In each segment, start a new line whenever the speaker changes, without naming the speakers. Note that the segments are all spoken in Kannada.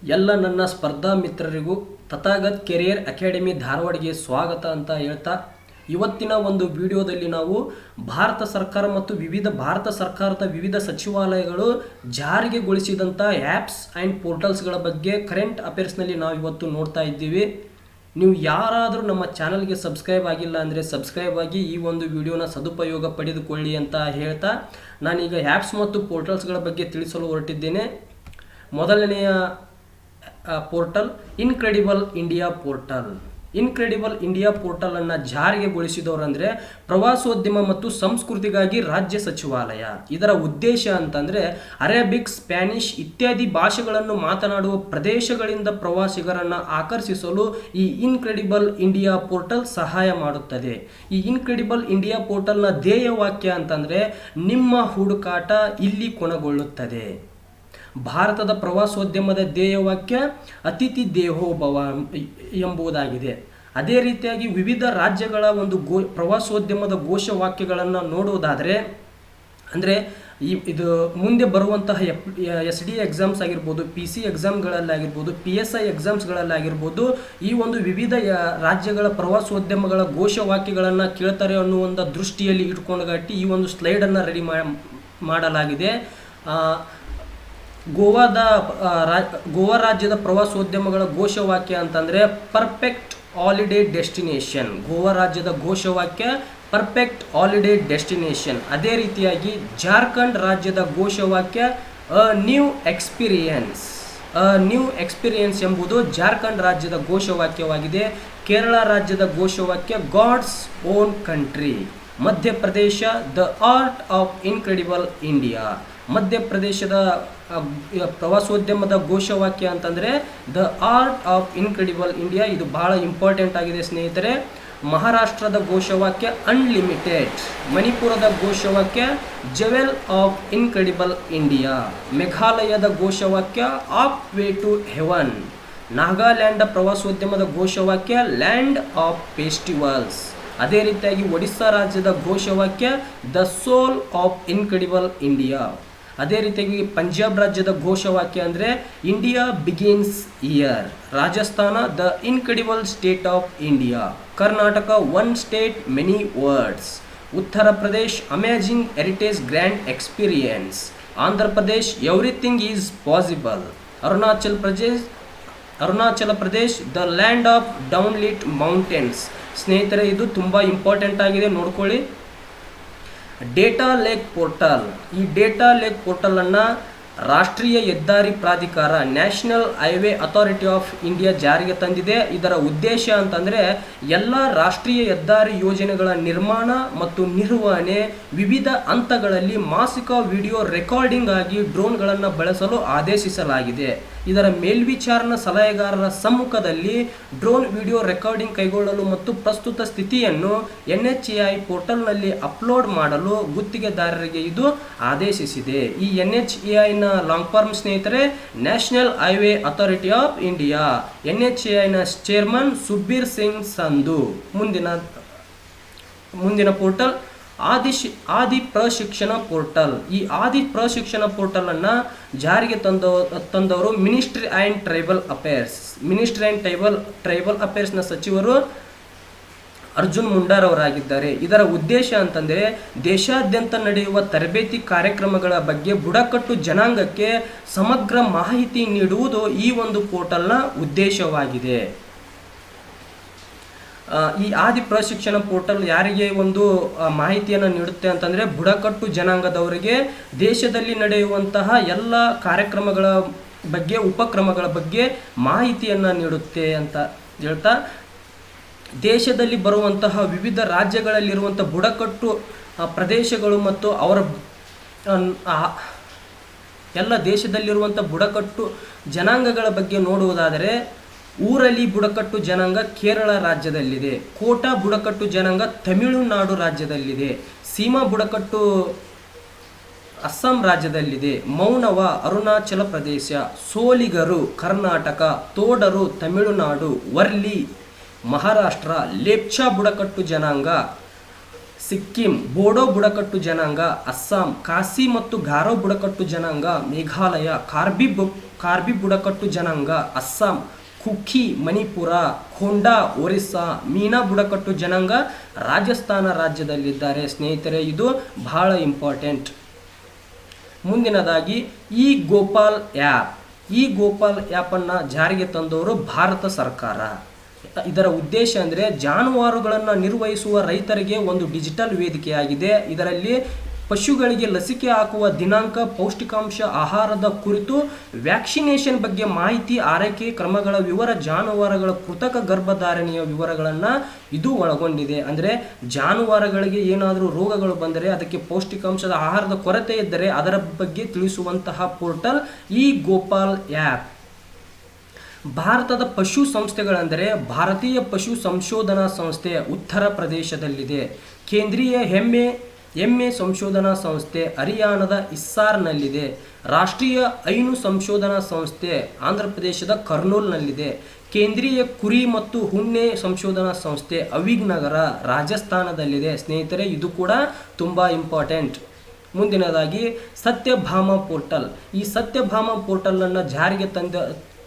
ಎಲ್ಲ ನನ್ನ ಸ್ಪರ್ಧಾ ಮಿತ್ರರಿಗೂ ತಥಾಗತ್ ಕೆರಿಯರ್ ಅಕಾಡೆಮಿ ಧಾರವಾಡಗೆ ಸ್ವಾಗತ ಅಂತ ಹೇಳ್ತಾ ಇವತ್ತಿನ ಒಂದು ವಿಡಿಯೋದಲ್ಲಿ ನಾವು ಭಾರತ ಸರ್ಕಾರ ಮತ್ತು ಭಾರತ ಸರ್ಕಾರದ ವಿವಿಧ ಸಚಿವಾಲಯಗಳು ಜಾರಿಗೆಗೊಳಿಸಿದಂಥ ಆ್ಯಪ್ಸ್ ಆ್ಯಂಡ್ ಪೋರ್ಟಲ್ಸ್ಗಳ ಬಗ್ಗೆ ಕರೆಂಟ್ ಅಫೇರ್ಸ್ನಲ್ಲಿ ನಾವು ಇವತ್ತು ನೋಡ್ತಾ ಇದ್ದೀವಿ. ನೀವು ಯಾರಾದರೂ ನಮ್ಮ ಚಾನಲ್ಗೆ ಸಬ್ಸ್ಕ್ರೈಬ್ ಆಗಿಲ್ಲ ಅಂದರೆ ಸಬ್ಸ್ಕ್ರೈಬ್ ಆಗಿ ಈ ಒಂದು ವಿಡಿಯೋನ ಸದುಪಯೋಗ ಪಡೆದುಕೊಳ್ಳಿ ಅಂತ ಹೇಳ್ತಾ ನಾನೀಗ ಆ್ಯಪ್ಸ್ ಮತ್ತು ಪೋರ್ಟಲ್ಸ್ಗಳ ಬಗ್ಗೆ ತಿಳಿಸಲು ಹೊರಟಿದ್ದೇನೆ. ಮೊದಲನೆಯ portal incredible India portal. Incredible India ಪೋರ್ಟಲನ್ನು ಜಾರಿಗೆಗೊಳಿಸಿದವರಂದರೆ ಪ್ರವಾಸೋದ್ಯಮ ಮತ್ತು ಸಂಸ್ಕೃತಿಗಾಗಿ ರಾಜ್ಯ ಸಚಿವಾಲಯ. ಇದರ ಉದ್ದೇಶ ಅಂತಂದರೆ ಅರೇಬಿಕ್, ಸ್ಪ್ಯಾನಿಷ್ ಇತ್ಯಾದಿ ಭಾಷೆಗಳನ್ನು ಮಾತನಾಡುವ ಪ್ರದೇಶಗಳಿಂದ ಪ್ರವಾಸಿಗರನ್ನು ಆಕರ್ಷಿಸಲು ಈ ಇನ್ಕ್ರೆಡಿಬಲ್ ಇಂಡಿಯಾ ಪೋರ್ಟಲ್ ಸಹಾಯ ಮಾಡುತ್ತದೆ. ಈ ಇನ್ಕ್ರೆಡಿಬಲ್ ಇಂಡಿಯಾ ಪೋರ್ಟಲ್ನ ಧ್ಯೇಯವಾಕ್ಯ ಅಂತಂದರೆ ನಿಮ್ಮ ಹುಡುಕಾಟ ಇಲ್ಲಿ ಕೊನೆಗೊಳ್ಳುತ್ತದೆ. ಭಾರತದ ಪ್ರವಾಸೋದ್ಯಮದ ಧ್ಯೇಯವಾಕ್ಯ ಅತಿಥಿ ದೇವೋಭವ ಎಂಬುದಾಗಿದೆ. ಅದೇ ರೀತಿಯಾಗಿ ವಿವಿಧ ರಾಜ್ಯಗಳ ಒಂದು ಪ್ರವಾಸೋದ್ಯಮದ ಘೋಷವಾಕ್ಯಗಳನ್ನು ನೋಡುವುದಾದರೆ ಅಂದರೆ ಇದು ಮುಂದೆ ಬರುವಂತಹ SD ಎಕ್ಸಾಮ್ಸ್ ಆಗಿರ್ಬೋದು, PC ಎಕ್ಸಾಮ್ಗಳಲ್ಲಾಗಿರ್ಬೋದು, PSI ಎಕ್ಸಾಮ್ಸ್ಗಳಲ್ಲಾಗಿರ್ಬೋದು, ಈ ಒಂದು ವಿವಿಧ ರಾಜ್ಯಗಳ ಪ್ರವಾಸೋದ್ಯಮಗಳ ಘೋಷವಾಕ್ಯಗಳನ್ನು ಕೇಳ್ತಾರೆ ಅನ್ನುವಂಥ ದೃಷ್ಟಿಯಲ್ಲಿ ಇಟ್ಕೊಂಡುಗಟ್ಟಿ ಈ ಒಂದು ಸ್ಲೈಡನ್ನು ರೆಡಿ ಮಾಡಲಾಗಿದೆ. ಗೋವಾ ರಾಜ್ಯದ ಪ್ರವಾಸೋದ್ಯಮಗಳ ಘೋಷವಾಕ್ಯ ಅಂತಂದರೆ ಪರ್ಫೆಕ್ಟ್ ಹಾಲಿಡೇ ಡೆಸ್ಟಿನೇಷನ್. ಗೋವಾ ರಾಜ್ಯದ ಘೋಷವಾಕ್ಯ ಪರ್ಫೆಕ್ಟ್ ಹಾಲಿಡೇ ಡೆಸ್ಟಿನೇಷನ್. ಅದೇ ರೀತಿಯಾಗಿ ಜಾರ್ಖಂಡ್ ರಾಜ್ಯದ ಘೋಷವಾಕ್ಯ ನ್ಯೂ ಎಕ್ಸ್ಪೀರಿಯನ್ಸ್. ನ್ಯೂ ಎಕ್ಸ್ಪೀರಿಯನ್ಸ್ ಎಂಬುದು ಜಾರ್ಖಂಡ್ ರಾಜ್ಯದ ಘೋಷವಾಕ್ಯವಾಗಿದೆ. ಕೇರಳ ರಾಜ್ಯದ ಘೋಷವಾಕ್ಯ God's own country. Madhya Pradesh the art of incredible India. ಮಧ್ಯಪ್ರದೇಶದ ಪ್ರವಾಸೋದ್ಯಮದ ಘೋಷವಾಕ್ಯ ಅಂತಂದರೆ the art of incredible India. ಇದು ಬಹಳ ಇಂಪಾರ್ಟೆಂಟ್ ಆಗಿದೆ ಸ್ನೇಹಿತರೆ. ಮಹಾರಾಷ್ಟ್ರದ ಘೋಷವಾಕ್ಯ ಅನ್ಲಿಮಿಟೆಡ್. ಮಣಿಪುರದ ಘೋಷವಾಕ್ಯ ಜೆವೆಲ್ ಆಫ್ ಇನ್ಕ್ರೆಡಿಬಲ್ ಇಂಡಿಯಾ. ಮೇಘಾಲಯದ ಘೋಷವಾಕ್ಯ of way to heaven. Nagaland ಪ್ರವಾಸೋದ್ಯಮದ ಘೋಷವಾಕ್ಯ ಲ್ಯಾಂಡ್ ಆಫ್ ಫೆಸ್ಟಿವಲ್ಸ್. ಅದೇ ರೀತಿಯಾಗಿ ಒಡಿಸ್ಸಾ ರಾಜ್ಯದ ಘೋಷವಾಕ್ಯ the soul of incredible India. ಅದೇ ರೀತಿಯಾಗಿ ಪಂಜಾಬ್ ರಾಜ್ಯದ ಘೋಷವಾಕ್ಯ ಅಂದರೆ India begins here. Rajasthan the incredible state of India. Karnataka one state many words. Uttar Pradesh amazing heritage grand experience. Andhra Pradesh everything is possible. Arunachal Pradesh the land of dawnlit mountains. ಸ್ನೇಹಿತರೆ, ಇದು ತುಂಬ ಇಂಪಾರ್ಟೆಂಟ್ ಆಗಿದೆ, ನೋಡ್ಕೊಳ್ಳಿ. Data lake portal. ಈ ಡೇಟಾ ಲೇಕ್ ಪೋರ್ಟಲನ್ನು ರಾಷ್ಟ್ರೀಯ ಹೆದ್ದಾರಿ ಪ್ರಾಧಿಕಾರ national highway authority of India ಜಾರಿಗೆ ತಂದಿದೆ. ಇದರ ಉದ್ದೇಶ ಅಂತಂದರೆ ಎಲ್ಲ ರಾಷ್ಟ್ರೀಯ ಹೆದ್ದಾರಿ ಯೋಜನೆಗಳ ನಿರ್ಮಾಣ ಮತ್ತು ನಿರ್ವಹಣೆ ವಿವಿಧ ಹಂತಗಳಲ್ಲಿ ಮಾಸಿಕ ವಿಡಿಯೋ ರೆಕಾರ್ಡಿಂಗ್ ಆಗಿ ಡ್ರೋನ್ಗಳನ್ನು ಬಳಸಲು ಆದೇಶಿಸಲಾಗಿದೆ. ಇದರ ಮೇಲ್ವಿಚಾರಣಾ ಸಲಹೆಗಾರರ ಸಮ್ಮುಖದಲ್ಲಿ ಡ್ರೋನ್ ವಿಡಿಯೋ ರೆಕಾರ್ಡಿಂಗ್ ಕೈಗೊಳ್ಳಲು ಮತ್ತು ಪ್ರಸ್ತುತ ಸ್ಥಿತಿಯನ್ನು NHAI ಪೋರ್ಟಲ್ನಲ್ಲಿ ಅಪ್ಲೋಡ್ ಮಾಡಲು ಗುತ್ತಿಗೆದಾರರಿಗೆ ಇದು ಆದೇಶಿಸಿದೆ. ಈ NHAIನ ಲಾಂಗ್ ಫಾರ್ಮ್ ಸ್ನೇಹಿತರೆ national highway authority of India. NHAIನ ಚೇರ್ಮನ್ ಸುಖಬೀರ್ ಸಿಂಗ್ ಸಂಧು. ಮುಂದಿನ ಪೋರ್ಟಲ್ ಆದಿ ಪ್ರಶಿಕ್ಷಣ ಪೋರ್ಟಲ್. ಈ ಆದಿ ಪ್ರಶಿಕ್ಷಣ ಪೋರ್ಟಲನ್ನು ಜಾರಿಗೆ ತಂದವರು ministry and tribal affairs. Ministry and tribal ಅಫೇರ್ಸ್ನ ಸಚಿವರು ಅರ್ಜುನ್ ಮುಂಡಾರವರಾಗಿದ್ದಾರೆ. ಇದರ ಉದ್ದೇಶ ಅಂತಂದರೆ ದೇಶಾದ್ಯಂತ ನಡೆಯುವ ತರಬೇತಿ ಕಾರ್ಯಕ್ರಮಗಳ ಬಗ್ಗೆ ಬುಡಕಟ್ಟು ಜನಾಂಗಕ್ಕೆ ಸಮಗ್ರ ಮಾಹಿತಿ ನೀಡುವುದು ಈ ಒಂದು ಪೋರ್ಟಲ್ನ ಉದ್ದೇಶವಾಗಿದೆ. ಈ ಆದಿ ಪ್ರಶಿಕ್ಷಣ ಪೋರ್ಟಲ್ ಯಾರಿಗೆ ಒಂದು ಮಾಹಿತಿಯನ್ನು ನೀಡುತ್ತೆ ಅಂತಂದರೆ ಬುಡಕಟ್ಟು ಜನಾಂಗದವರಿಗೆ ದೇಶದಲ್ಲಿ ನಡೆಯುವಂತಹ ಎಲ್ಲ ಕಾರ್ಯಕ್ರಮಗಳ ಬಗ್ಗೆ, ಉಪಕ್ರಮಗಳ ಬಗ್ಗೆ ಮಾಹಿತಿಯನ್ನು ನೀಡುತ್ತೆ ಅಂತ ಹೇಳ್ತಾ ದೇಶದಲ್ಲಿ ಬರುವಂತಹ ವಿವಿಧ ರಾಜ್ಯಗಳಲ್ಲಿರುವಂಥ ಬುಡಕಟ್ಟು ಪ್ರದೇಶಗಳು ಮತ್ತು ಅವರ ಎಲ್ಲ ದೇಶದಲ್ಲಿರುವಂಥ ಬುಡಕಟ್ಟು ಜನಾಂಗಗಳ ಬಗ್ಗೆ ನೋಡುವುದಾದರೆ ಊರಲಿ ಬುಡಕಟ್ಟು ಜನಾಂಗ ಕೇರಳ ರಾಜ್ಯದಲ್ಲಿದೆ. ಕೋಟಾ ಬುಡಕಟ್ಟು ಜನಾಂಗ ತಮಿಳುನಾಡು ರಾಜ್ಯದಲ್ಲಿದೆ. ಸೀಮಾ ಬುಡಕಟ್ಟು ಅಸ್ಸಾಂ ರಾಜ್ಯದಲ್ಲಿದೆ. ಮೌನವ ಅರುಣಾಚಲ ಪ್ರದೇಶ. ಸೋಲಿಗರು ಕರ್ನಾಟಕ. ತೋಡರು ತಮಿಳುನಾಡು. ವರ್ಲಿ ಮಹಾರಾಷ್ಟ್ರ. ಲೇಪ್ಚಾ ಬುಡಕಟ್ಟು ಜನಾಂಗ ಸಿಕ್ಕಿಂ ಬೋಡೋ ಬುಡಕಟ್ಟು ಜನಾಂಗ, ಅಸ್ಸಾಂ ಖಾಸಿ ಮತ್ತು ಗಾರೋ ಬುಡಕಟ್ಟು ಜನಾಂಗ, ಮೇಘಾಲಯ ಕಾರ್ಬಿ ಬುಡಕಟ್ಟು ಜನಾಂಗ, ಅಸ್ಸಾಂ ಕುಕಿ ಮಣಿಪುರ, ಖೋಂಡಾ ಒರಿಸ್ಸಾ, ಮೀನಾ ಬುಡಕಟ್ಟು ಜನಾಂಗ ರಾಜಸ್ಥಾನ ರಾಜ್ಯದಲ್ಲಿದ್ದಾರೆ. ಸ್ನೇಹಿತರೆ, ಇದು ಬಹಳ ಇಂಪಾರ್ಟೆಂಟ್. ಮುಂದಿನದಾಗಿ ಈ ಗೋಪಾಲ್ ಆ್ಯಪನ್ನು ಜಾರಿಗೆ ತಂದವರು ಭಾರತ ಸರ್ಕಾರ. ಇದರ ಉದ್ದೇಶ ಅಂದರೆ ಜಾನುವಾರುಗಳನ್ನು ನಿರ್ವಹಿಸುವ ರೈತರಿಗೆ ಒಂದು ಡಿಜಿಟಲ್ ವೇದಿಕೆಯಾಗಿದೆ. ಇದರಲ್ಲಿ ಪಶುಗಳಿಗೆ ಲಸಿಕೆ ಹಾಕುವ ದಿನಾಂಕ, ಪೌಷ್ಟಿಕಾಂಶ, ಆಹಾರದ ಕುರಿತು, ವ್ಯಾಕ್ಸಿನೇಷನ್ ಬಗ್ಗೆ ಮಾಹಿತಿ, ಆರೈಕೆ ಕ್ರಮಗಳ ವಿವರ, ಜಾನುವಾರುಗಳ ಕೃತಕ ಗರ್ಭಧಾರಣೆಯ ವಿವರಗಳನ್ನು ಇದು ಒಳಗೊಂಡಿದೆ. ಅಂದರೆ ಜಾನುವಾರುಗಳಿಗೆ ಏನಾದರೂ ರೋಗಗಳು ಬಂದರೆ, ಅದಕ್ಕೆ ಪೌಷ್ಟಿಕಾಂಶದ ಆಹಾರದ ಕೊರತೆ ಇದ್ದರೆ ಅದರ ಬಗ್ಗೆ ತಿಳಿಸುವಂತಹ ಪೋರ್ಟಲ್ ಈ ಗೋಪಾಲ್ ಆ್ಯಪ್. ಭಾರತದ ಪಶು ಸಂಸ್ಥೆಗಳೆಂದರೆ ಭಾರತೀಯ ಪಶು ಸಂಶೋಧನಾ ಸಂಸ್ಥೆ ಉತ್ತರ ಪ್ರದೇಶದಲ್ಲಿದೆ. ಕೇಂದ್ರೀಯ ಎಮ್ಮೆ ಸಂಶೋಧನಾ ಸಂಸ್ಥೆ ಹರಿಯಾಣದ ಹಿಸ್ಸಾರ್ನಲ್ಲಿದೆ. ರಾಷ್ಟ್ರೀಯ ಹೈನು ಸಂಶೋಧನಾ ಸಂಸ್ಥೆ ಆಂಧ್ರ ಪ್ರದೇಶದ ಕರ್ನೂಲ್ನಲ್ಲಿದೆ. ಕೇಂದ್ರೀಯ ಕುರಿ ಮತ್ತು ಉಣ್ಣೆ ಸಂಶೋಧನಾ ಸಂಸ್ಥೆ ಅವಿಘ್ನಗರ ರಾಜಸ್ಥಾನದಲ್ಲಿದೆ. ಸ್ನೇಹಿತರೆ, ಇದು ಕೂಡ ತುಂಬ ಇಂಪಾರ್ಟೆಂಟ್. ಮುಂದಿನದಾಗಿ ಸತ್ಯಭಾಮ ಪೋರ್ಟಲ್. ಈ ಸತ್ಯಭಾಮ ಪೋರ್ಟಲನ್ನು ಜಾರಿಗೆ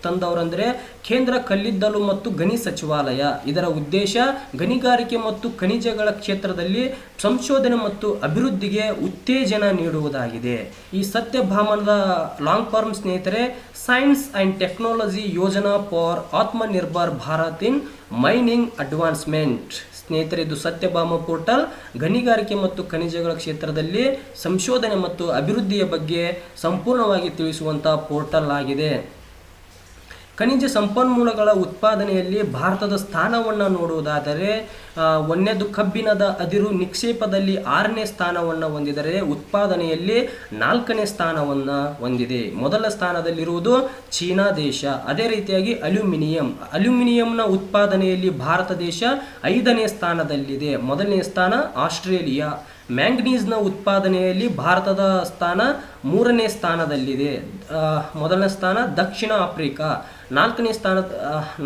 ತಂದವರಂದರೆ ಕೇಂದ್ರ ಕಲ್ಲಿದ್ದಲು ಮತ್ತು ಗಣಿ ಸಚಿವಾಲಯ. ಇದರ ಉದ್ದೇಶ ಗಣಿಗಾರಿಕೆ ಮತ್ತು ಖನಿಜಗಳ ಕ್ಷೇತ್ರದಲ್ಲಿ ಸಂಶೋಧನೆ ಮತ್ತು ಅಭಿವೃದ್ಧಿಗೆ ಉತ್ತೇಜನ ನೀಡುವುದಾಗಿದೆ. ಈ ಸತ್ಯಭಾಮದ ಲಾಂಗ್ ಫಾರ್ಮ್ ಸ್ನೇಹಿತರೆ, science and technology Yojana for Atmanirbhar Bharat in mining advancement. ಸ್ನೇಹಿತರೆ, ಇದು ಸತ್ಯಭಾಮ ಪೋರ್ಟಲ್ ಗಣಿಗಾರಿಕೆ ಮತ್ತು ಖನಿಜಗಳ ಕ್ಷೇತ್ರದಲ್ಲಿ ಸಂಶೋಧನೆ ಮತ್ತು ಅಭಿವೃದ್ಧಿಯ ಬಗ್ಗೆ ಸಂಪೂರ್ಣವಾಗಿ ತಿಳಿಸುವಂಥ ಪೋರ್ಟಲ್ ಆಗಿದೆ. ಖನಿಜ ಸಂಪನ್ಮೂಲಗಳ ಉತ್ಪಾದನೆಯಲ್ಲಿ ಭಾರತದ ಸ್ಥಾನವನ್ನು ನೋಡುವುದಾದರೆ, ಒಂದನೇದು ಕಬ್ಬಿಣದ ಅದಿರು ನಿಕ್ಷೇಪದಲ್ಲಿ 6ನೇ ಸ್ಥಾನವನ್ನು ಹೊಂದಿದರೆ, ಉತ್ಪಾದನೆಯಲ್ಲಿ 4ನೇ ಸ್ಥಾನವನ್ನು ಹೊಂದಿದೆ. ಮೊದಲ ಸ್ಥಾನದಲ್ಲಿರುವುದು ಚೀನಾ ದೇಶ. ಅದೇ ರೀತಿಯಾಗಿ ಅಲ್ಯೂಮಿನಿಯಂನ ಉತ್ಪಾದನೆಯಲ್ಲಿ ಭಾರತ ದೇಶ 5ನೇ ಸ್ಥಾನದಲ್ಲಿದೆ. ಮೊದಲನೇ ಸ್ಥಾನ ಆಸ್ಟ್ರೇಲಿಯಾ. ಮ್ಯಾಂಗನೀಸ್ನ ಉತ್ಪಾದನೆಯಲ್ಲಿ ಭಾರತದ ಸ್ಥಾನ 3ನೇ ಸ್ಥಾನದಲ್ಲಿದೆ. ಮೊದಲನೇ ಸ್ಥಾನ ದಕ್ಷಿಣ ಆಫ್ರಿಕಾ.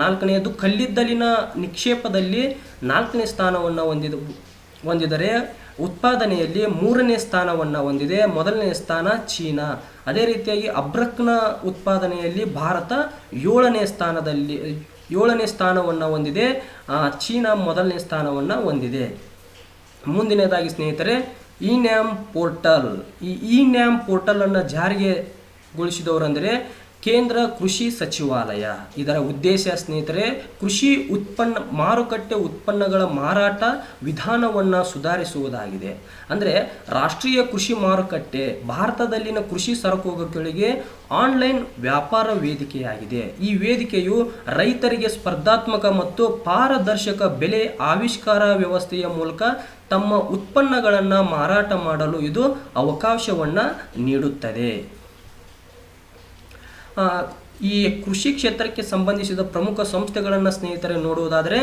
ನಾಲ್ಕನೆಯದು ಕಲ್ಲಿದ್ದಲಿನ ನಿಕ್ಷೇಪದಲ್ಲಿ 4ನೇ ಸ್ಥಾನವನ್ನು ಹೊಂದಿದರೆ, ಉತ್ಪಾದನೆಯಲ್ಲಿ 3ನೇ ಸ್ಥಾನವನ್ನು ಹೊಂದಿದೆ. ಮೊದಲನೇ ಸ್ಥಾನ ಚೀನಾ. ಅದೇ ರೀತಿಯಾಗಿ ಅಬ್ರಕ್ನ ಉತ್ಪಾದನೆಯಲ್ಲಿ ಭಾರತ 7ನೇ ಸ್ಥಾನವನ್ನು ಹೊಂದಿದೆ. ಚೀನಾ ಮೊದಲನೇ ಸ್ಥಾನವನ್ನು ಹೊಂದಿದೆ. ಮುಂದಿನದಾಗಿ ಸ್ನೇಹಿತರೆ, ಇ-ನ್ಯಾಮ್ ಪೋರ್ಟಲ್. ಈ ಇ-ನ್ಯಾಮ್ ಪೋರ್ಟಲನ್ನು ಜಾರಿಗೆಗೊಳಿಸಿದವರಂದರೆ ಕೇಂದ್ರ ಕೃಷಿ ಸಚಿವಾಲಯ. ಇದರ ಉದ್ದೇಶ ಸ್ನೇಹಿತರೆ, ಕೃಷಿ ಮಾರುಕಟ್ಟೆ ಉತ್ಪನ್ನಗಳ ಮಾರಾಟ ವಿಧಾನವನ್ನು ಸುಧಾರಿಸುವುದಾಗಿದೆ. ಅಂದರೆ ರಾಷ್ಟ್ರೀಯ ಕೃಷಿ ಮಾರುಕಟ್ಟೆ ಭಾರತದಲ್ಲಿನ ಕೃಷಿ ಸರಕುಗಳಿಗೆ ಆನ್ಲೈನ್ ವ್ಯಾಪಾರ ವೇದಿಕೆಯಾಗಿದೆ. ಈ ವೇದಿಕೆಯು ರೈತರಿಗೆ ಸ್ಪರ್ಧಾತ್ಮಕ ಮತ್ತು ಪಾರದರ್ಶಕ ಬೆಲೆ ಆವಿಷ್ಕಾರ ವ್ಯವಸ್ಥೆಯ ಮೂಲಕ ತಮ್ಮ ಉತ್ಪನ್ನಗಳನ್ನು ಮಾರಾಟ ಮಾಡಲು ಇದು ಅವಕಾಶವನ್ನು ನೀಡುತ್ತದೆ. ಈ ಕೃಷಿ ಕ್ಷೇತ್ರಕ್ಕೆ ಸಂಬಂಧಿಸಿದ ಪ್ರಮುಖ ಸಂಸ್ಥೆಗಳನ್ನು ಸ್ನೇಹಿತರೆ ನೋಡುವುದಾದರೆ,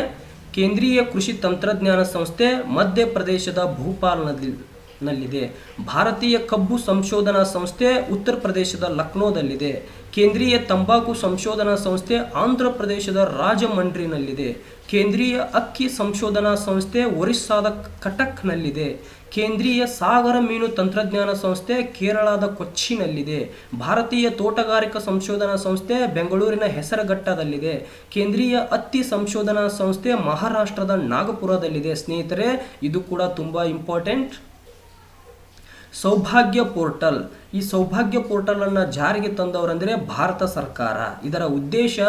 ಕೇಂದ್ರೀಯ ಕೃಷಿ ತಂತ್ರಜ್ಞಾನ ಸಂಸ್ಥೆ ಮಧ್ಯಪ್ರದೇಶದ ಭೋಪಾಲ್ನಲ್ಲಿದೆ. ಭಾರತೀಯ ಕಬ್ಬು ಸಂಶೋಧನಾ ಸಂಸ್ಥೆ ಉತ್ತರ ಪ್ರದೇಶದ ಲಕ್ನೋದಲ್ಲಿದೆ. ಕೇಂದ್ರೀಯ ತಂಬಾಕು ಸಂಶೋಧನಾ ಸಂಸ್ಥೆ ಆಂಧ್ರ ಪ್ರದೇಶದ ರಾಜಮಂಡ್ರಿನಲ್ಲಿದೆ. ಕೇಂದ್ರೀಯ ಅಕ್ಕಿ ಸಂಶೋಧನಾ ಸಂಸ್ಥೆ ಒರಿಸ್ಸಾದ ಕಟಕ್ನಲ್ಲಿದೆ. ಕೇಂದ್ರೀಯ ಸಾಗರ ಮೀನು ತಂತ್ರಜ್ಞಾನ ಸಂಸ್ಥೆ ಕೇರಳದ ಕೊಚ್ಚಿನಲ್ಲಿದೆ. ಭಾರತೀಯ ತೋಟಗಾರಿಕಾ ಸಂಶೋಧನಾ ಸಂಸ್ಥೆ ಬೆಂಗಳೂರಿನ ಹೆಸರಘಟ್ಟದಲ್ಲಿದೆ. ಕೇಂದ್ರೀಯ ಹತ್ತಿ ಸಂಶೋಧನಾ ಸಂಸ್ಥೆ ಮಹಾರಾಷ್ಟ್ರದ ನಾಗಪುರದಲ್ಲಿದೆ. ಸ್ನೇಹಿತರೆ, ಇದು ಕೂಡ ತುಂಬ ಇಂಪಾರ್ಟೆಂಟ್. ಸೌಭಾಗ್ಯ ಪೋರ್ಟಲ್. ಈ ಸೌಭಾಗ್ಯ ಪೋರ್ಟಲನ್ನು ಜಾರಿಗೆ ತಂದವರೆಂದರೆ ಭಾರತ ಸರ್ಕಾರ. ಇದರ ಉದ್ದೇಶ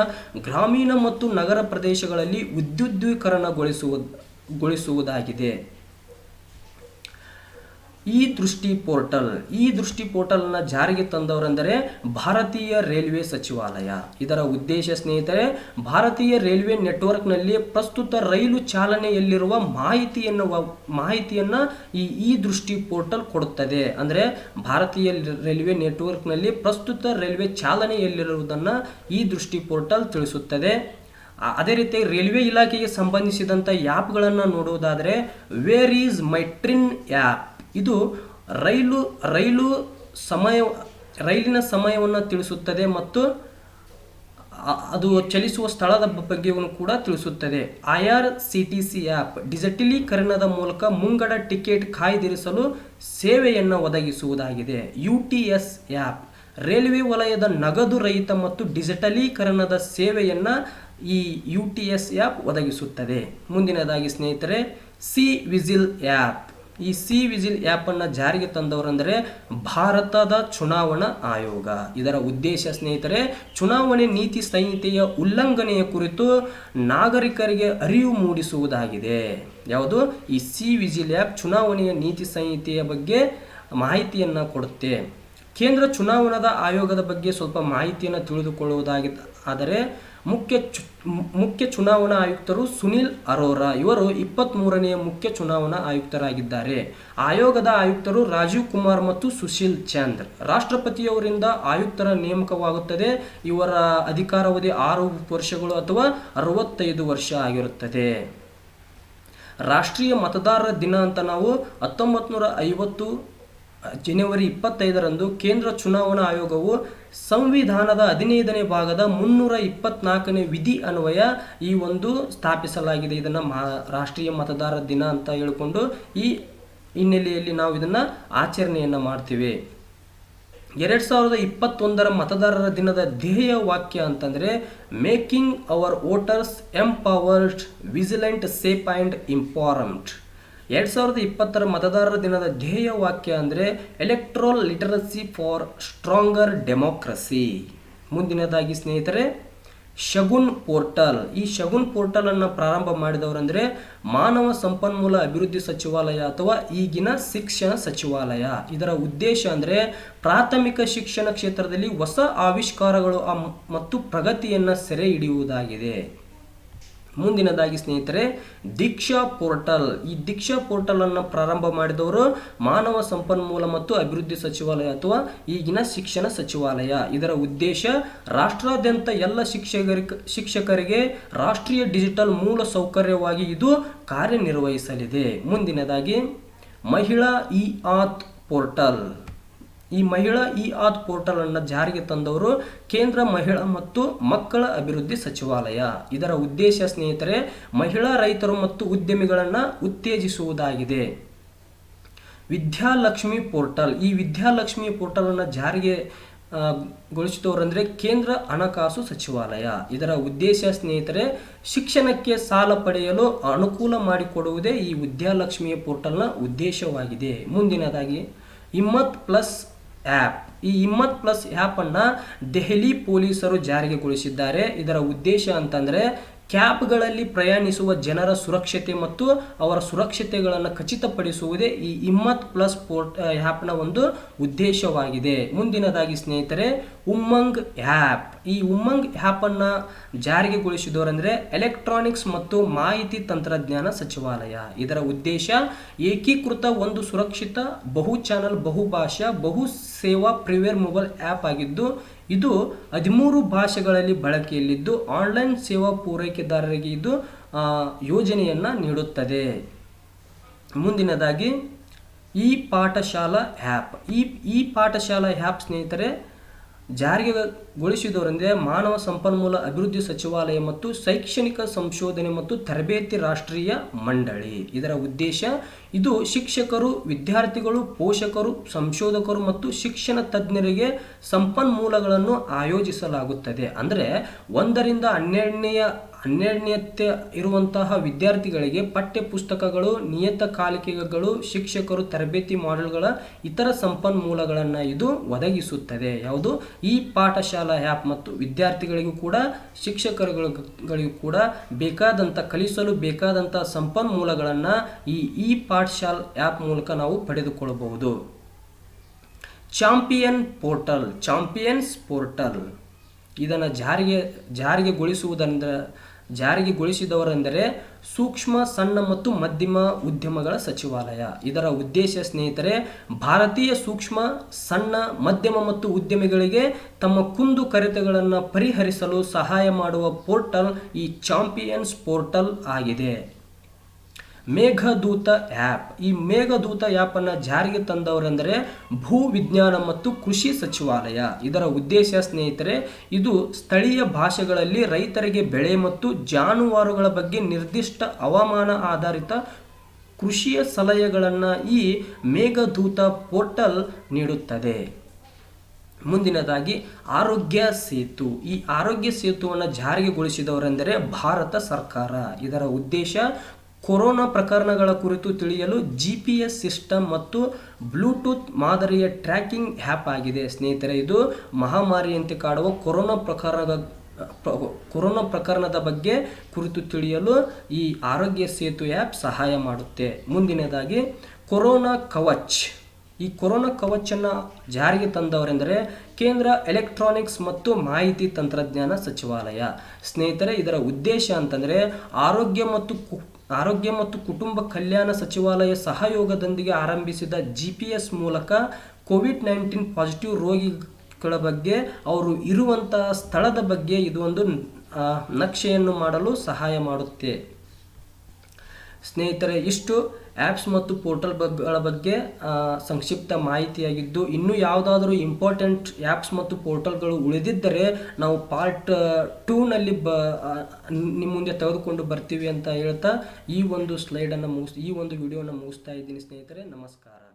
ಗ್ರಾಮೀಣ ಮತ್ತು ನಗರ ಪ್ರದೇಶಗಳಲ್ಲಿ ವಿದ್ಯುದ್ದೀಕರಣಗೊಳಿಸುವುದಾಗಿದೆ. ಈ ದೃಷ್ಟಿ ಪೋರ್ಟಲನ್ನು ಜಾರಿಗೆ ತಂದವರೆಂದರೆ ಭಾರತೀಯ ರೈಲ್ವೆ ಸಚಿವಾಲಯ. ಇದರ ಉದ್ದೇಶ ಸ್ನೇಹಿತರೆ, ಭಾರತೀಯ ರೈಲ್ವೆ ನೆಟ್ವರ್ಕ್ನಲ್ಲಿ ಪ್ರಸ್ತುತ ರೈಲು ಚಾಲನೆಯಲ್ಲಿರುವ ಮಾಹಿತಿಯನ್ನು ಈ ದೃಷ್ಟಿ ಪೋರ್ಟಲ್ ಕೊಡುತ್ತದೆ. ಅಂದರೆ ಭಾರತೀಯ ರೈಲ್ವೆ ನೆಟ್ವರ್ಕ್ನಲ್ಲಿ ಪ್ರಸ್ತುತ ರೈಲ್ವೆ ಚಾಲನೆಯಲ್ಲಿರುವುದನ್ನು ಈ ದೃಷ್ಟಿ ಪೋರ್ಟಲ್ ತಿಳಿಸುತ್ತದೆ. ಅದೇ ರೀತಿ ರೈಲ್ವೆ ಇಲಾಖೆಗೆ ಸಂಬಂಧಿಸಿದಂಥ ಆ್ಯಪ್ಗಳನ್ನು ನೋಡುವುದಾದರೆ, where is my train app. ಇದು ರೈಲಿನ ಸಮಯವನ್ನು ತಿಳಿಸುತ್ತದೆ ಮತ್ತು ಅದು ಚಲಿಸುವ ಸ್ಥಳದ ಬಗ್ಗೆಯನ್ನು ಕೂಡ ತಿಳಿಸುತ್ತದೆ. IRCTC ಆ್ಯಪ್ ಡಿಜಿಟಲೀಕರಣದ ಮೂಲಕ ಮುಂಗಡ ಟಿಕೆಟ್ ಕಾಯ್ದಿರಿಸಲು ಸೇವೆಯನ್ನು ಒದಗಿಸುವುದಾಗಿದೆ. UTS ಆ್ಯಪ್ ರೈಲ್ವೆ ವಲಯದ ನಗದು ರಹಿತ ಮತ್ತು ಡಿಜಿಟಲೀಕರಣದ ಸೇವೆಯನ್ನು ಈ UTS ಆ್ಯಪ್ ಒದಗಿಸುತ್ತದೆ. ಮುಂದಿನದಾಗಿ ಸ್ನೇಹಿತರೆ, ಸಿ ವಿಜಿಲ್ ಆ್ಯಪ್. ಈ ಸಿ ವಿಜಿಲ್ ಆ್ಯಪನ್ನು ಜಾರಿಗೆ ತಂದವರೆಂದರೆ ಭಾರತದ ಚುನಾವಣಾ ಆಯೋಗ. ಇದರ ಉದ್ದೇಶ ಸ್ನೇಹಿತರೆ, ಚುನಾವಣೆ ನೀತಿ ಸಂಹಿತೆಯ ಉಲ್ಲಂಘನೆಯ ಕುರಿತು ನಾಗರಿಕರಿಗೆ ಅರಿವು ಮೂಡಿಸುವುದಾಗಿದೆ. ಯಾವುದು? ಈ ಸಿ ವಿಜಿಲ್ ಆ್ಯಪ್ ಚುನಾವಣೆಯ ನೀತಿ ಸಂಹಿತೆಯ ಬಗ್ಗೆ ಮಾಹಿತಿಯನ್ನು ಕೊಡುತ್ತೆ. ಕೇಂದ್ರ ಚುನಾವಣಾ ಆಯೋಗದ ಬಗ್ಗೆ ಸ್ವಲ್ಪ ಮಾಹಿತಿಯನ್ನು ತಿಳಿದುಕೊಳ್ಳುವುದಾದರೆ ಮುಖ್ಯ ಚುನಾವಣಾ ಆಯುಕ್ತರು ಸುನಿಲ್ ಅರೋರಾ. ಇವರು 23ನೇ ಮುಖ್ಯ ಚುನಾವಣಾ ಆಯುಕ್ತರಾಗಿದ್ದಾರೆ. ಆಯೋಗದ ಆಯುಕ್ತರು ರಾಜೀವ್ ಕುಮಾರ್ ಮತ್ತು ಸುಶೀಲ್ ಚಂದ್ರ. ರಾಷ್ಟ್ರಪತಿಯವರಿಂದ ಆಯುಕ್ತರ ನೇಮಕವಾಗುತ್ತದೆ. ಇವರ ಅಧಿಕಾರಾವಧಿ 6 ವರ್ಷಗಳು ಅಥವಾ 65 ವರ್ಷ ಆಗಿರುತ್ತದೆ. ರಾಷ್ಟ್ರೀಯ ಮತದಾರರ ದಿನ ಅಂತ ನಾವು 1950 ಜನವರಿ 25ರಂದು ಕೇಂದ್ರ ಚುನಾವಣಾ ಆಯೋಗವು ಸಂವಿಧಾನದ 15ನೇ ಭಾಗದ 324ನೇ ವಿಧಿ ಅನ್ವಯ ಈ ಒಂದು ಸ್ಥಾಪಿಸಲಾಗಿದೆ. ಇದನ್ನು ರಾಷ್ಟ್ರೀಯ ಮತದಾರರ ದಿನ ಅಂತ ಹೇಳಿಕೊಂಡು ಈ ಹಿನ್ನೆಲೆಯಲ್ಲಿ ನಾವು ಇದನ್ನು ಆಚರಣೆಯನ್ನು ಮಾಡ್ತೀವಿ. 2021ರ ಮತದಾರರ ದಿನದ ಧ್ಯೇಯ ವಾಕ್ಯ ಅಂತಂದರೆ making our voters empowered, vigilant, safe and informed. 2020ರ ಮತದಾರರ ದಿನದ ಧ್ಯೇಯ ವಾಕ್ಯ ಅಂದರೆ electoral literacy for stronger democracy. ಮುಂದಿನದಾಗಿ ಸ್ನೇಹಿತರೆ, ಶಗುನ್ ಪೋರ್ಟಲ್. ಈ ಶಗುನ್ ಪೋರ್ಟಲನ್ನು ಪ್ರಾರಂಭ ಮಾಡಿದವರೆಂದರೆ ಮಾನವ ಸಂಪನ್ಮೂಲ ಅಭಿವೃದ್ಧಿ ಸಚಿವಾಲಯ ಅಥವಾ ಈಗಿನ ಶಿಕ್ಷಣ ಸಚಿವಾಲಯ. ಇದರ ಉದ್ದೇಶ ಅಂದರೆ ಪ್ರಾಥಮಿಕ ಶಿಕ್ಷಣ ಕ್ಷೇತ್ರದಲ್ಲಿ ಹೊಸ ಆವಿಷ್ಕಾರಗಳು ಮತ್ತು ಪ್ರಗತಿಯನ್ನು ಸೆರೆ ಹಿಡಿಯುವುದಾಗಿದೆ. ಮುಂದಿನದಾಗಿ ಸ್ನೇಹಿತರೆ, ದೀಕ್ಷಾ ಪೋರ್ಟಲ್. ಈ ದೀಕ್ಷಾ ಪೋರ್ಟಲನ್ನು ಪ್ರಾರಂಭ ಮಾಡಿದವರು ಮಾನವ ಸಂಪನ್ಮೂಲ ಮತ್ತು ಅಭಿವೃದ್ಧಿ ಸಚಿವಾಲಯ ಅಥವಾ ಈಗಿನ ಶಿಕ್ಷಣ ಸಚಿವಾಲಯ. ಇದರ ಉದ್ದೇಶ ರಾಷ್ಟ್ರಾದ್ಯಂತ ಎಲ್ಲ ಶಿಕ್ಷಕರಿಗೆ ರಾಷ್ಟ್ರೀಯ ಡಿಜಿಟಲ್ ಮೂಲ ಸೌಕರ್ಯವಾಗಿ ಇದು ಕಾರ್ಯನಿರ್ವಹಿಸಲಿದೆ. ಮುಂದಿನದಾಗಿ ಮಹಿಳಾ ಇ-ಆತ್ ಪೋರ್ಟಲ್. ಈ ಮಹಿಳಾ ಇ-ಆತ್ ಪೋರ್ಟಲ್ ಅನ್ನು ಜಾರಿಗೆ ತಂದವರು ಕೇಂದ್ರ ಮಹಿಳಾ ಮತ್ತು ಮಕ್ಕಳ ಅಭಿವೃದ್ಧಿ ಸಚಿವಾಲಯ. ಇದರ ಉದ್ದೇಶ ಸ್ನೇಹಿತರೆ, ಮಹಿಳಾ ರೈತರು ಮತ್ತು ಉದ್ಯಮಿಗಳನ್ನು ಉತ್ತೇಜಿಸುವುದಾಗಿದೆ. ವಿದ್ಯಾಲಕ್ಷ್ಮಿ ಪೋರ್ಟಲ್. ಈ ವಿದ್ಯಾಲಕ್ಷ್ಮಿ ಪೋರ್ಟಲ್ ಅನ್ನು ಜಾರಿಗೆ ಗೊಳಿಸಿದವರೆಂದರೆ ಕೇಂದ್ರ ಹಣಕಾಸು ಸಚಿವಾಲಯ. ಇದರ ಉದ್ದೇಶ ಸ್ನೇಹಿತರೆ, ಶಿಕ್ಷಣಕ್ಕೆ ಸಾಲ ಪಡೆಯಲು ಅನುಕೂಲ ಮಾಡಿಕೊಡುವುದೇ ಈ ವಿದ್ಯಾಲಕ್ಷ್ಮಿಯ ಪೋರ್ಟಲ್ನ ಉದ್ದೇಶವಾಗಿದೆ. ಮುಂದಿನದಾಗಿ ಹಿಮ್ಮತ್ ಪ್ಲಸ್ ಆ್ಯಪ್. ಈ ಹಿಮ್ಮತ್ ಪ್ಲಸ್ ಆ್ಯಪನ್ನು ದೆಹಲಿ ಪೊಲೀಸರು ಜಾರಿಗೆಗೊಳಿಸಿದ್ದಾರೆ. ಇದರ ಉದ್ದೇಶ ಅಂತಂದರೆ ಕ್ಯಾಬ್ಗಳಲ್ಲಿ ಪ್ರಯಾಣಿಸುವ ಜನರ ಸುರಕ್ಷತೆ ಮತ್ತು ಅವರ ಸುರಕ್ಷತೆಗಳನ್ನು ಖಚಿತಪಡಿಸುವುದೇ ಈ ಹಿಮ್ಮತ್ ಪ್ಲಸ್ ಆ್ಯಪ್ನ ಒಂದು ಉದ್ದೇಶವಾಗಿದೆ. ಮುಂದಿನದಾಗಿ ಸ್ನೇಹಿತರೆ, ಉಮ್ಮಂಗ್ ಆ್ಯಪ್. ಈ ಉಮ್ಮಂಗ್ ಆ್ಯಪನ್ನು ಜಾರಿಗೆಗೊಳಿಸಿದವರೆಂದರೆ ಎಲೆಕ್ಟ್ರಾನಿಕ್ಸ್ ಮತ್ತು ಮಾಹಿತಿ ತಂತ್ರಜ್ಞಾನ ಸಚಿವಾಲಯ. ಇದರ ಉದ್ದೇಶ ಏಕೀಕೃತ ಒಂದು ಸುರಕ್ಷಿತ ಬಹು ಚಾನಲ್ ಬಹುಭಾಷಾ ಬಹು ಸೇವಾ ಪ್ರೀಮಿಯರ್ ಮೊಬೈಲ್ ಆ್ಯಪ್ ಆಗಿದ್ದು ಇದು 13 ಭಾಷೆಗಳಲ್ಲಿ ಬಳಕೆಯಲ್ಲಿದ್ದು ಆನ್ಲೈನ್ ಸೇವಾ ಪೂರೈಕೆದಾರರಿಗೆ ಇದು ಯೋಜನೆಯನ್ನು ನೀಡುತ್ತದೆ. ಮುಂದಿನದಾಗಿ ಈ ಪಾಠಶಾಲಾ ಆ್ಯಪ್. ಈ ಪಾಠಶಾಲಾ ಆ್ಯಪ್ ಸ್ನೇಹಿತರೆ ಜಾರಿಗೆಗೊಳಿಸಿದವರೆಂದರೆ ಮಾನವ ಸಂಪನ್ಮೂಲ ಅಭಿವೃದ್ಧಿ ಸಚಿವಾಲಯ ಮತ್ತು ಶೈಕ್ಷಣಿಕ ಸಂಶೋಧನೆ ಮತ್ತು ತರಬೇತಿ ರಾಷ್ಟ್ರೀಯ ಮಂಡಳಿ. ಇದರ ಉದ್ದೇಶ ಇದು ಶಿಕ್ಷಕರು, ವಿದ್ಯಾರ್ಥಿಗಳು, ಪೋಷಕರು, ಸಂಶೋಧಕರು ಮತ್ತು ಶಿಕ್ಷಣ ತಜ್ಞರಿಗೆ ಸಂಪನ್ಮೂಲಗಳನ್ನು ಆಯೋಜಿಸಲಾಗುತ್ತದೆ. ಅಂದರೆ 1ರಿಂದ 12ನೇಯತ್ತೆ ಇರುವಂತಹ ವಿದ್ಯಾರ್ಥಿಗಳಿಗೆ ಪಠ್ಯ ಪುಸ್ತಕಗಳು, ನಿಯತಕಾಲಿಕೆಗಳು, ಶಿಕ್ಷಕರು, ತರಬೇತಿ ಮಾಡೆಲ್ಗಳ ಇತರ ಸಂಪನ್ಮೂಲಗಳನ್ನು ಇದು ಒದಗಿಸುತ್ತದೆ. ಯಾವುದು? ಈ ಪಾಠಶಾಲಾ ಆ್ಯಪ್. ಮತ್ತು ವಿದ್ಯಾರ್ಥಿಗಳಿಗೂ ಕೂಡ ಶಿಕ್ಷಕರುಗಳಿಗೂ ಕೂಡ ಕಲಿಸಲು ಬೇಕಾದಂಥ ಸಂಪನ್ಮೂಲಗಳನ್ನು ಈ ಪಾಠಶಾಲಾ ಆ್ಯಪ್ ಮೂಲಕ ನಾವು ಪಡೆದುಕೊಳ್ಳಬಹುದು. Champions portal. ಇದನ್ನು ಜಾರಿಗೆಗೊಳಿಸಿದವರೆಂದರೆ ಸೂಕ್ಷ್ಮ, ಸಣ್ಣ ಮತ್ತು ಮಧ್ಯಮ ಉದ್ಯಮಗಳ ಸಚಿವಾಲಯ. ಇದರ ಉದ್ದೇಶ ಸ್ನೇಹಿತರೆ, ಭಾರತೀಯ ಸೂಕ್ಷ್ಮ, ಸಣ್ಣ, ಮಧ್ಯಮ ಮತ್ತು ಉದ್ಯಮಿಗಳಿಗೆ ತಮ್ಮ ಕುಂದು ಕೊರತೆಗಳನ್ನು ಪರಿಹರಿಸಲು ಸಹಾಯ ಮಾಡುವ ಪೋರ್ಟಲ್ ಈ ಚಾಂಪಿಯನ್ಸ್ ಪೋರ್ಟಲ್ ಆಗಿದೆ. ಮೇಘದೂತ ಆ್ಯಪ್. ಈ ಮೇಘದೂತ ಆ್ಯಪನ್ನು ಜಾರಿಗೆ ತಂದವರೆಂದರೆ ಭೂ ವಿಜ್ಞಾನ ಮತ್ತು ಕೃಷಿ ಸಚಿವಾಲಯ. ಇದರ ಉದ್ದೇಶ ಸ್ನೇಹಿತರೆ, ಇದು ಸ್ಥಳೀಯ ಭಾಷೆಗಳಲ್ಲಿ ರೈತರಿಗೆ ಬೆಳೆ ಮತ್ತು ಜಾನುವಾರುಗಳ ಬಗ್ಗೆ ನಿರ್ದಿಷ್ಟ ಹವಾಮಾನ ಆಧಾರಿತ ಕೃಷಿಯ ಸಲಹೆಗಳನ್ನು ಈ ಮೇಘದೂತ ಪೋರ್ಟಲ್ ನೀಡುತ್ತದೆ. ಮುಂದಿನದಾಗಿ ಆರೋಗ್ಯ ಸೇತು. ಈ ಆರೋಗ್ಯ ಸೇತುವನ್ನು ಜಾರಿಗೆಗೊಳಿಸಿದವರೆಂದರೆ ಭಾರತ ಸರ್ಕಾರ. ಇದರ ಉದ್ದೇಶ ಕೊರೋನಾ ಪ್ರಕರಣಗಳ ಕುರಿತು ತಿಳಿಯಲು GPS ಸಿಸ್ಟಮ್ ಮತ್ತು ಬ್ಲೂಟೂತ್ ಮಾದರಿಯ ಟ್ರ್ಯಾಕಿಂಗ್ ಆ್ಯಪ್ ಆಗಿದೆ. ಸ್ನೇಹಿತರೆ, ಇದು ಮಹಾಮಾರಿಯಂತೆ ಕಾಡುವ ಕೊರೋನಾ ಪ್ರಕರಣದ ಬಗ್ಗೆ ಕುರಿತು ತಿಳಿಯಲು ಈ ಆರೋಗ್ಯ ಸೇತು ಆ್ಯಪ್ ಸಹಾಯ ಮಾಡುತ್ತೆ. ಮುಂದಿನದಾಗಿ ಕೊರೋನಾ ಕವಚ್. ಈ ಕೊರೋನಾ ಕವಚನ್ನು ಜಾರಿಗೆ ತಂದವರೆಂದರೆ ಕೇಂದ್ರ ಎಲೆಕ್ಟ್ರಾನಿಕ್ಸ್ ಮತ್ತು ಮಾಹಿತಿ ತಂತ್ರಜ್ಞಾನ ಸಚಿವಾಲಯ. ಸ್ನೇಹಿತರೆ, ಇದರ ಉದ್ದೇಶ ಅಂತಂದರೆ ಆರೋಗ್ಯ ಮತ್ತು ಕುಟುಂಬ ಕಲ್ಯಾಣ ಸಚಿವಾಲಯ ಸಹಯೋಗದೊಂದಿಗೆ ಆರಂಭಿಸಿದ GPS ಮೂಲಕ COVID-19 ಪಾಸಿಟಿವ್ ರೋಗಿಗಳ ಬಗ್ಗೆ ಅವರು ಇರುವಂತಹ ಸ್ಥಳದ ಬಗ್ಗೆ ಇದು ಒಂದು ನಕ್ಷೆಯನ್ನು ಮಾಡಲು ಸಹಾಯ ಮಾಡುತ್ತೆ. ಸ್ನೇಹಿತರೆ, ಇಷ್ಟು ಆ್ಯಪ್ಸ್ ಮತ್ತು ಪೋರ್ಟಲ್ಗಳ ಬಗ್ಗೆ ಸಂಕ್ಷಿಪ್ತ ಮಾಹಿತಿಯಾಗಿದ್ದು, ಇನ್ನೂ ಯಾವುದಾದ್ರೂ ಇಂಪಾರ್ಟೆಂಟ್ ಆ್ಯಪ್ಸ್ ಮತ್ತು ಪೋರ್ಟಲ್ಗಳು ಉಳಿದಿದ್ದರೆ ನಾವು ಪಾರ್ಟ್ 2ನಲ್ಲಿ ನಿಮ್ಮ ಮುಂದೆ ತೆಗೆದುಕೊಂಡು ಬರ್ತೀವಿ ಅಂತ ಹೇಳ್ತಾ ಈ ಒಂದು ವಿಡಿಯೋನ ಮುಗಿಸ್ತಾ ಇದ್ದೀನಿ ಸ್ನೇಹಿತರೆ. ನಮಸ್ಕಾರ.